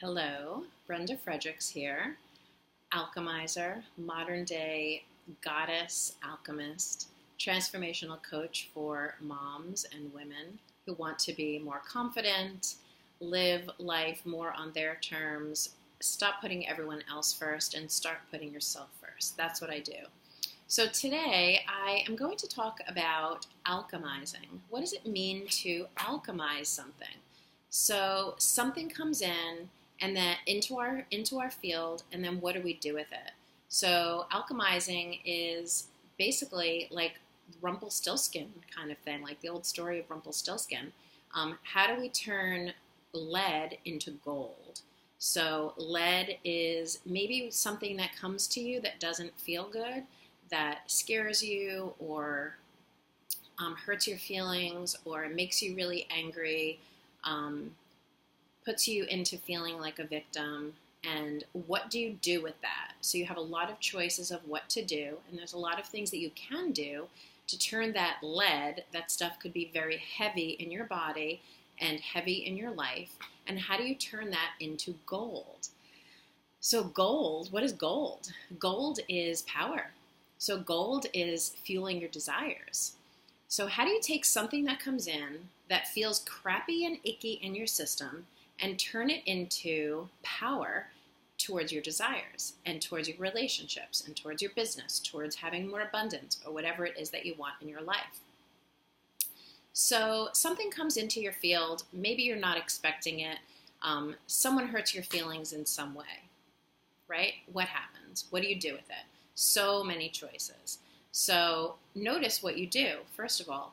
Hello, Brenda Fredericks here, alchemizer, modern day goddess alchemist, transformational coach for moms and women who want to be more confident, live life more on their terms, stop putting everyone else first and start putting yourself first. That's what I do. So today I am going to talk about alchemizing. What does it mean to alchemize something? So something comes in and then into our field, and then what do we do with it? So alchemizing is basically like Rumpelstiltskin kind of thing, like the old story of Rumpelstiltskin. How do we turn lead into gold? So lead is maybe something that comes to you that doesn't feel good, that scares you or hurts your feelings or makes you really angry, puts you into feeling like a victim. And what do you do with that? So you have a lot of choices of what to do, and there's a lot of things that you can do to turn that lead. That stuff could be very heavy in your body and heavy in your life. And how do you turn that into gold? So gold, what is gold? Gold is power. So gold is fueling your desires. So how do you take something that comes in that feels crappy and icky in your system and turn it into power towards your desires and towards your relationships and towards your business, towards having more abundance or whatever it is that you want in your life? So something comes into your field, maybe you're not expecting it. Someone hurts your feelings in some way, right? What happens? What do you do with it? So many choices. So notice what you do. First of all,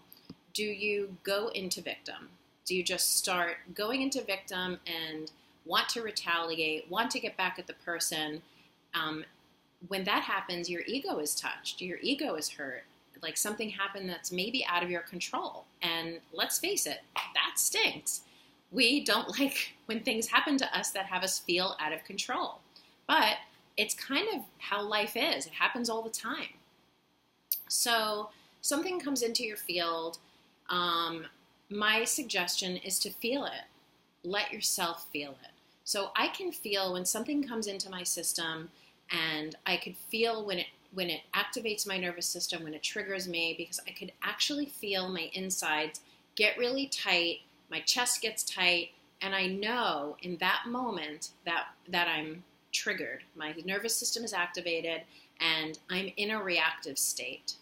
do you go into victim? Do you just start going into victim and want to retaliate, want to get back at the person? When that happens, your ego is touched. Your ego is hurt. Like something happened that's maybe out of your control. And let's face it, that stinks. We don't like when things happen to us that have us feel out of control. But it's kind of how life is. It happens all the time. So something comes into your field. My suggestion is to feel it. Let yourself feel it. So I can feel when something comes into my system, and I could feel when it activates my nervous system, when it triggers me, because I could actually feel my insides get really tight, my chest gets tight, and I know in that moment that I'm triggered. My nervous system is activated, and I'm in a reactive state.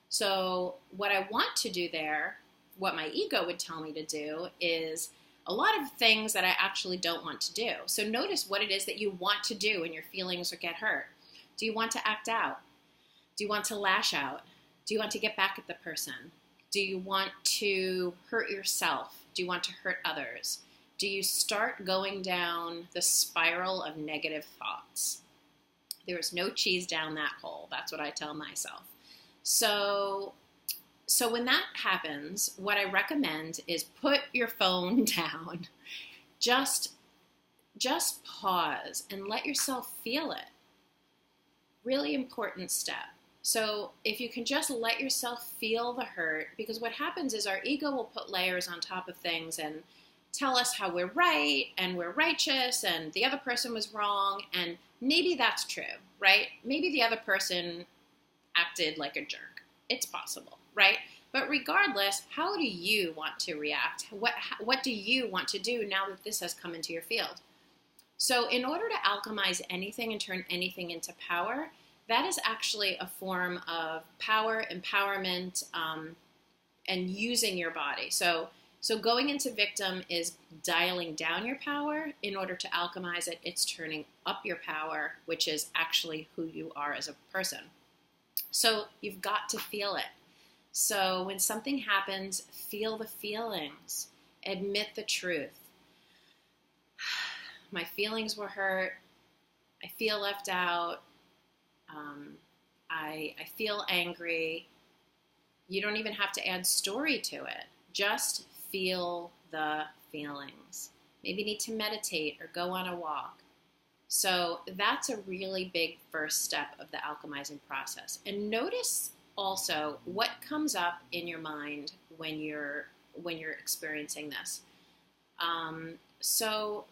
So what I want to do there, what my ego would tell me to do, is a lot of things that I actually don't want to do. So notice what it is that you want to do when your feelings get hurt. Do you want to act out? Do you want to lash out? Do you want to get back at the person? Do you want to hurt yourself? Do you want to hurt others? Do you start going down the spiral of negative thoughts? There is no cheese down that hole. That's what I tell myself. So when that happens, what I recommend is put your phone down. Just pause and let yourself feel it. Really important step. So if you can just let yourself feel the hurt, because what happens is our ego will put layers on top of things and tell us how we're right and we're righteous and the other person was wrong, and maybe that's true, right? Maybe the other person acted like a jerk. It's possible, right? But regardless, how do you want to react? What do you want to do now that this has come into your field? So in order to alchemize anything and turn anything into power, that is actually a form of power, empowerment, and using your body. So going into victim is dialing down your power. In order to alchemize it, it's turning up your power, which is actually who you are as a person. So you've got to feel it. So when something happens, feel the feelings. Admit the truth. My feelings were hurt. I feel left out. I feel angry. You don't even have to add story to it. Just feel the feelings. Maybe you need to meditate or go on a walk. So that's a really big first step of the alchemizing process. And notice also what comes up in your mind when you're experiencing this. So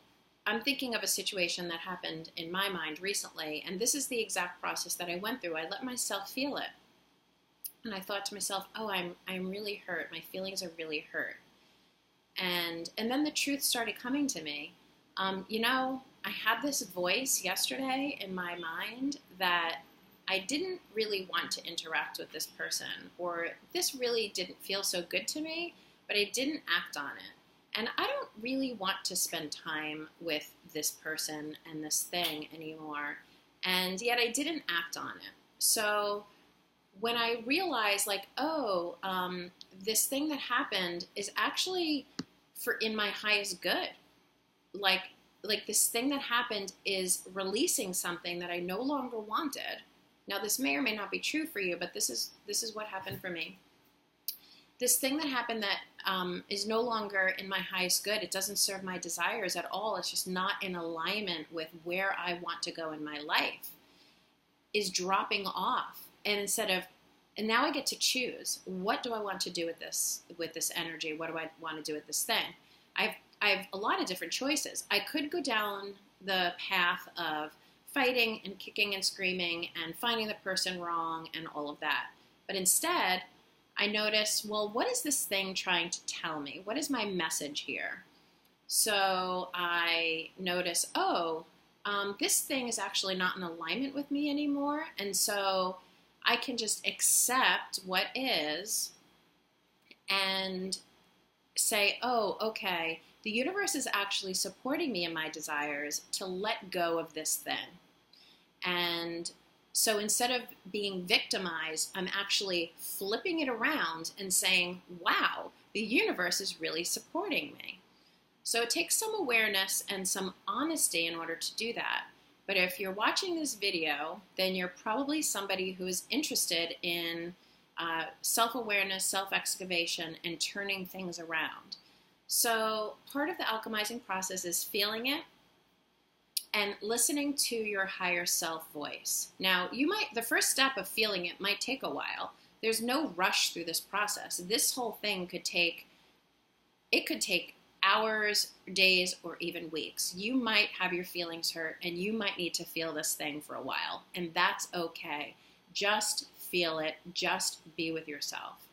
I'm thinking of a situation that happened in my mind recently, and this is the exact process that I went through. I let myself feel it. And I thought to myself, oh, I'm really hurt. My feelings are really hurt. And then the truth started coming to me. I had this voice yesterday in my mind that I didn't really want to interact with this person, or this really didn't feel so good to me, but I didn't act on it. And I don't really want to spend time with this person and this thing anymore. And yet I didn't act on it. So when I realized, like, this thing that happened is actually in my highest good. Like this thing that happened is releasing something that I no longer wanted. Now, this may or may not be true for you, but this is what happened for me. This thing that happened that is no longer in my highest good. It doesn't serve my desires at all. It's just not in alignment with where I want to go in my life. Is dropping off, and now I get to choose. What do I want to do with this energy? What do I want to do with this thing? I have a lot of different choices. I could go down the path of fighting and kicking and screaming and finding the person wrong and all of that. But instead, I notice, well, what is this thing trying to tell me? What is my message here? So I notice, this thing is actually not in alignment with me anymore. And so I can just accept what is and say, oh, okay, the universe is actually supporting me in my desires to let go of this thing. And so instead of being victimized, I'm actually flipping it around and saying, wow, the universe is really supporting me. So it takes some awareness and some honesty in order to do that. But if you're watching this video, then you're probably somebody who is interested in self-awareness, self-excavation, and turning things around. So part of the alchemizing process is feeling it and listening to your higher self voice. Now, the first step of feeling it might take a while. There's no rush through this process. This whole thing could take hours, days, or even weeks. You might have your feelings hurt, and you might need to feel this thing for a while, and that's okay. Just feel it. Just be with yourself.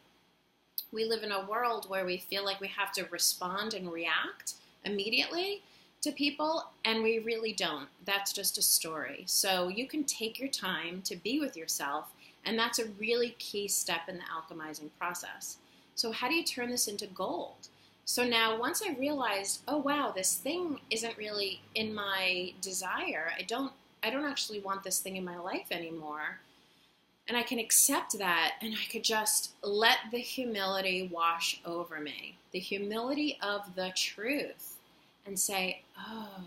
We live in a world where we feel like we have to respond and react immediately to people, and we really don't. That's just a story. So you can take your time to be with yourself, and that's a really key step in the alchemizing process. So how do you turn this into gold? So now once I realized, oh wow, this thing isn't really in my desire. I don't actually want this thing in my life anymore. And I can accept that, and I could just let the humility wash over me. The humility of the truth. And say, oh,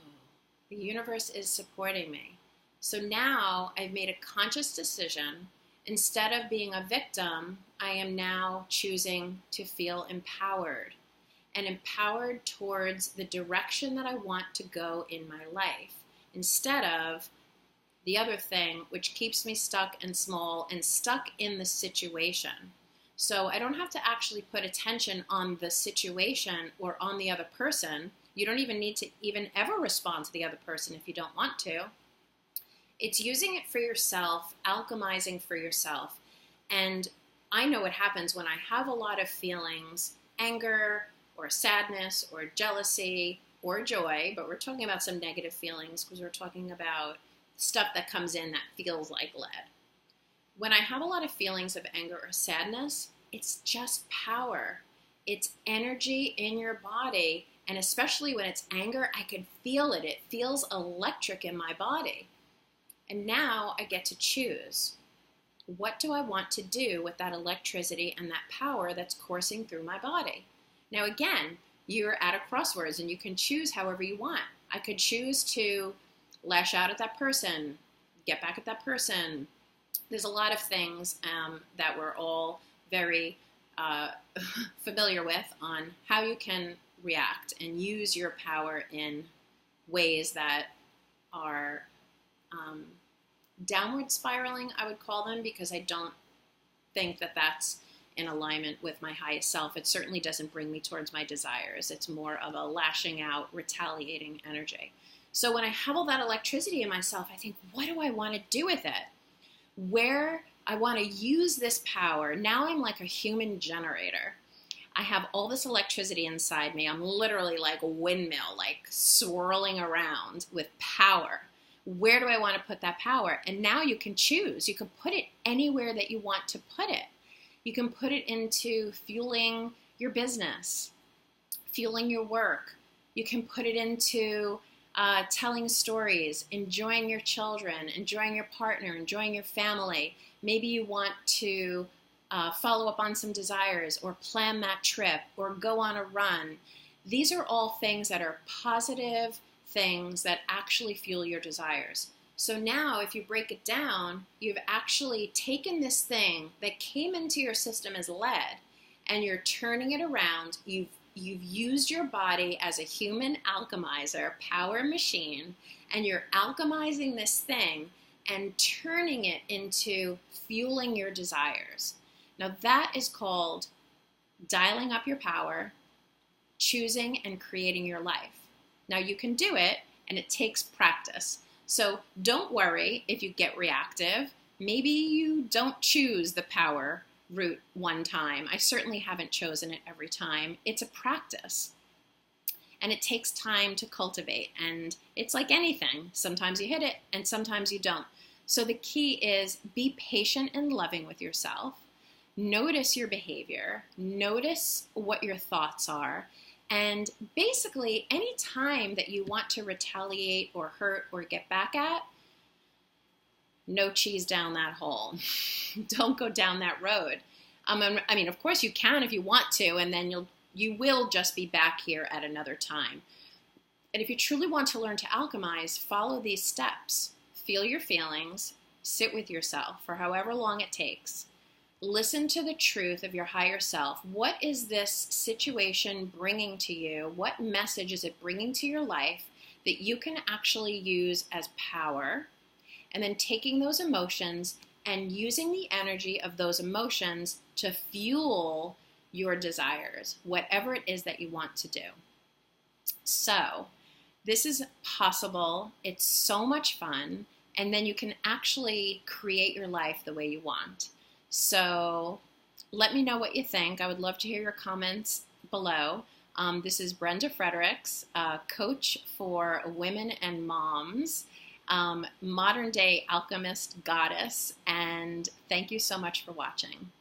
the universe is supporting me. So now I've made a conscious decision. Instead of being a victim, I am now choosing to feel empowered. And empowered towards the direction that I want to go in my life. Instead of the other thing, which keeps me stuck and small and stuck in the situation. So I don't have to actually put attention on the situation or on the other person. You don't even need to even ever respond to the other person if you don't want to. It's using it for yourself, alchemizing for yourself. And I know what happens when I have a lot of feelings, anger or sadness or jealousy or joy, but we're talking about some negative feelings because we're talking about stuff that comes in that feels like lead. When I have a lot of feelings of anger or sadness, it's just power. It's energy in your body. And especially when it's anger, I can feel it. It feels electric in my body. And now I get to choose. What do I want to do with that electricity and that power that's coursing through my body? Now again, you're at a crossroads and you can choose however you want. I could choose to lash out at that person, get back at that person. There's a lot of things that we're all very familiar with on how you can react and use your power in ways that are downward spiraling, I would call them, because I don't think that that's in alignment with my highest self. It certainly doesn't bring me towards my desires. It's more of a lashing out, retaliating energy. So when I have all that electricity in myself, I think, what do I want to do with it? Where I want to use this power. Now I'm like a human generator. I have all this electricity inside me. I'm literally like a windmill, like swirling around with power. Where do I want to put that power? And now you can choose. You can put it anywhere that you want to put it. You can put it into fueling your business, fueling your work. You can put it into telling stories, enjoying your children, enjoying your partner, enjoying your family. Maybe you want to follow up on some desires or plan that trip or go on a run. These are all things that are positive things that actually fuel your desires. So now if you break it down, you've actually taken this thing that came into your system as lead and you're turning it around. You've used your body as a human alchemizer, power machine, and you're alchemizing this thing and turning it into fueling your desires. Now that is called dialing up your power, choosing and creating your life. Now you can do it, and it takes practice. So don't worry if you get reactive. Maybe you don't choose the power route one time. I certainly haven't chosen it every time. It's a practice. And it takes time to cultivate. And it's like anything. Sometimes you hit it, and sometimes you don't. So the key is be patient and loving with yourself. Notice your behavior. Notice what your thoughts are. And basically, any time that you want to retaliate or hurt or get back at, no cheese down that hole. Don't go down that road. I mean, of course you can if you want to, and then you will just be back here at another time. And if you truly want to learn to alchemize, follow these steps. Feel your feelings, sit with yourself for however long it takes. Listen to the truth of your higher self. What is this situation bringing to you? What message is it bringing to your life that you can actually use as power? And then taking those emotions and using the energy of those emotions to fuel your desires, whatever it is that you want to do. So this is possible. It's so much fun. And then you can actually create your life the way you want. So let me know what you think. I would love to hear your comments below. This is Brenda Fredericks, coach for women and moms, modern day alchemist goddess, and thank you so much for watching.